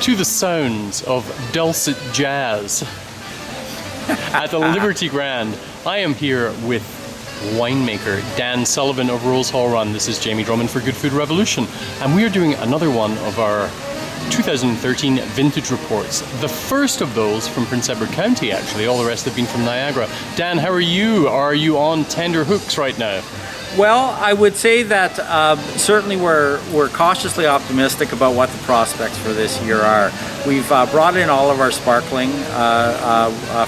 To the sounds of dulcet jazz at the Liberty Grand, I am here with winemaker Dan Sullivan of Rosehall Run. This is Jamie Drummond for Good Food Revolution, and we are doing another one of our 2013 vintage reports. The first of those from Prince Edward County, actually. All the rest have been from Niagara. Dan, how are you? Are you on tender hooks right now? Well, I would say that certainly we're cautiously optimistic about what the prospects for this year are. We've brought in all of our sparkling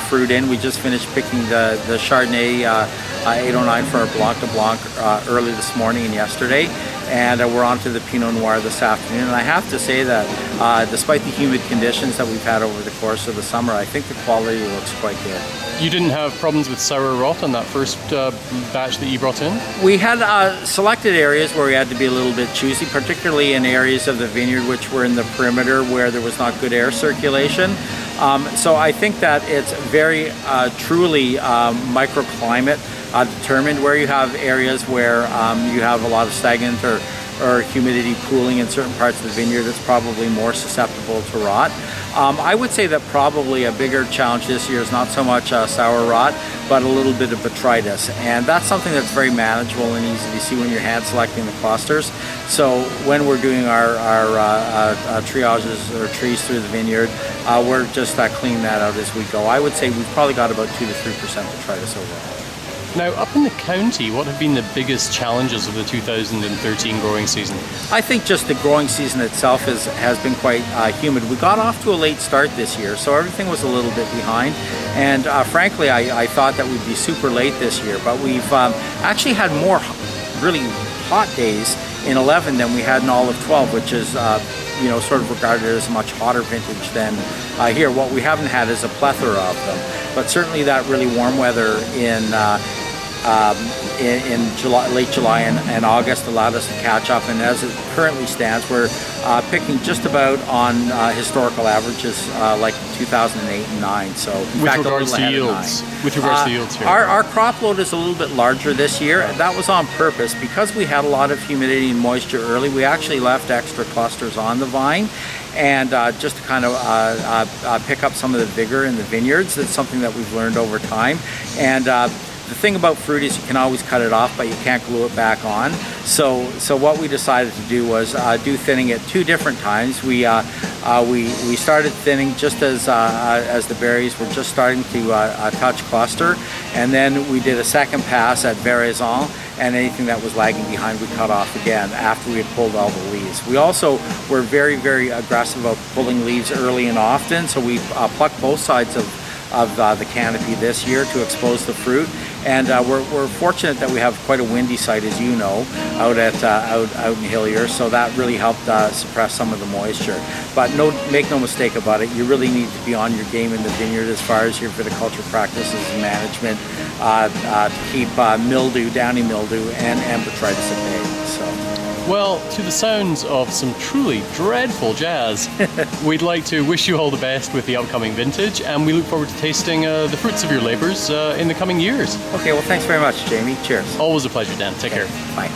fruit in. We just finished picking the Chardonnay 809 for our Blanc de Blanc early this morning and yesterday. And we're on to the Pinot Noir this afternoon. And I have to say that despite the humid conditions that we've had over the course of the summer, I think the quality looks quite good. You didn't have problems with sour rot on that first batch that you brought in? We had selected areas where we had to be a little bit choosy, particularly in areas of the vineyard which were in the perimeter where there was not good air circulation. So I think that it's very truly microclimate determined, where you have areas where you have a lot of stagnant or humidity pooling in certain parts of the vineyard. It's probably more susceptible to rot. I would say that probably a bigger challenge this year is not so much sour rot, but a little bit of botrytis. And that's something that's very manageable and easy to see when you're hand selecting the clusters. So when we're doing our triages or trees through the vineyard, we're just cleaning that out as we go. I would say we've probably got about 2 to 3% botrytis overall. Now, up in the county, what have been the biggest challenges of the 2013 growing season? I think just the growing season itself has been quite humid. We got off to a late start this year, so everything was a little bit behind. And frankly, I thought that we'd be super late this year, but we've actually had more really hot days in 11 than we had in all of 12, which is sort of regarded as a much hotter vintage than here. What we haven't had is a plethora of them, but certainly that really warm weather in July, late July and August allowed us to catch up, and as it currently stands, we're picking just about on historical averages like 2008 and 9. So with regards to yields, here, our crop load is a little bit larger this year. That was on purpose because we had a lot of humidity and moisture early. We actually left extra clusters on the vine, and just to kind of pick up some of the vigor in the vineyards. That's something that we've learned over time. And the thing about fruit is you can always cut it off, but you can't glue it back on. So what we decided to do was do thinning at 2 different times. We started thinning just as the berries were just starting to touch cluster, and then we did a second pass at veraison, and anything that was lagging behind we cut off again after we had pulled all the leaves. We also were very, very aggressive about pulling leaves early and often, so we plucked both sides of the canopy this year to expose the fruit. And we're fortunate that we have quite a windy site, as you know, out in Hillier, so that really helped suppress some of the moisture. But make no mistake about it, you really need to be on your game in the vineyard as far as your viticulture practices and management to keep mildew, downy mildew, and botrytis at bay. So. Well, to the sounds of some truly dreadful jazz, we'd like to wish you all the best with the upcoming vintage, and we look forward to tasting the fruits of your labors in the coming years. Okay, well, thanks very much, Jamie. Cheers. Always a pleasure, Dan. Take care. Bye.